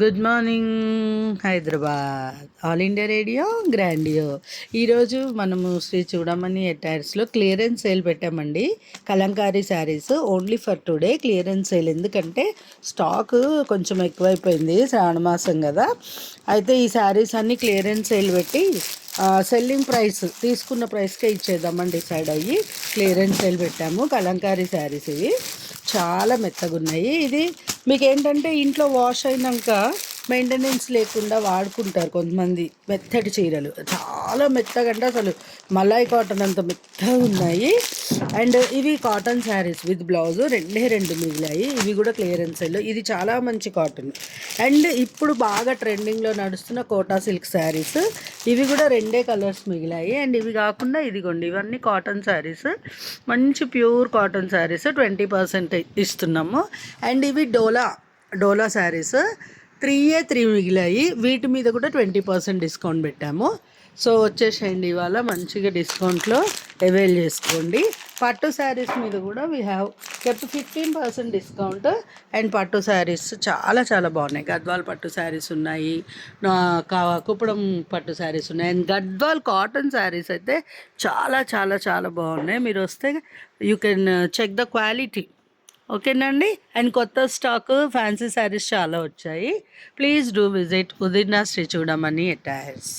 Good morning Hyderabad, all India radio గ్రాండియో. ఈరోజు మనము శ్రీ చూడమని అటైర్స్లో క్లియరెన్స్ సేల్ పెట్టామండి. Kalamkari saris only for today clearance sale. ఎందుకంటే స్టాక్ కొంచెం ఎక్కువైపోయింది, శ్రావణ మాసం కదా. అయితే ఈ శారీస్ అన్నీ క్లియరెన్స్ సేల్ పెట్టి సెల్లింగ్ ప్రైస్ తీసుకున్న ప్రైస్కే ఇచ్చేద్దామని డిసైడ్ అయ్యి క్లియరెన్స్ సేల్ పెట్టాము. కలంకారీ శారీస్ ఇవి చాలా మెత్తగా ఉన్నాయి. ఇది మీకు ఏంటంటే ఇంట్లో వాష్ అయినాక మెయింటెనెన్స్ లేకుండా వాడుకుంటారు కొంతమంది. మెత్తటి చీరలు చాలా మెత్తగా, అంటే అసలు మలాయ్ కాటన్ అంత మెత్తగా ఉన్నాయి. అండ్ ఇవి కాటన్ శారీస్ విత్ బ్లౌజ్ రెండు మిగిలాయి. ఇవి కూడా క్లియరెన్స్ సేల్. ఇది చాలా మంచి కాటన్. అండ్ ఇప్పుడు బాగా ట్రెండింగ్లో నడుస్తున్న కోటా సిల్క్ శారీస్, ఇవి కూడా రెండే కలర్స్ మిగిలాయి. అండ్ ఇవి కాకుండా ఇదిగోండి, ఇవన్నీ కాటన్ శారీస్, మంచి ప్యూర్ కాటన్ శారీస్ 20% ఇస్తున్నాము. అండ్ ఇవి డోలా శారీస్ 3 మిగిలాయి. వీటి మీద కూడా 20% డిస్కౌంట్ పెట్టాము. సో వచ్చేసేయండి, ఇవాళ మంచిగా డిస్కౌంట్లో అవైల్ చేసుకోండి. పట్టు శారీస్ మీద కూడా we have kept 15% discount. And పట్టు శారీస్ చాలా చాలా బాగున్నాయి. గద్వాల్ పట్టు శారీస్ ఉన్నాయి, కుప్పడం పట్టు శారీస్ ఉన్నాయి. అండ్ గద్వాల్ కాటన్ శారీస్ అయితే చాలా చాలా చాలా బాగున్నాయి. మీరు వస్తే you can check the quality. ఓకేనండి. అండ్ కొత్త స్టాక్ ఫ్యాన్సీ శారీస్ చాలా వచ్చాయి. ప్లీజ్ డూ విజిట్ ఉదిర్నా శ్రీ చూడమని అటైర్స్.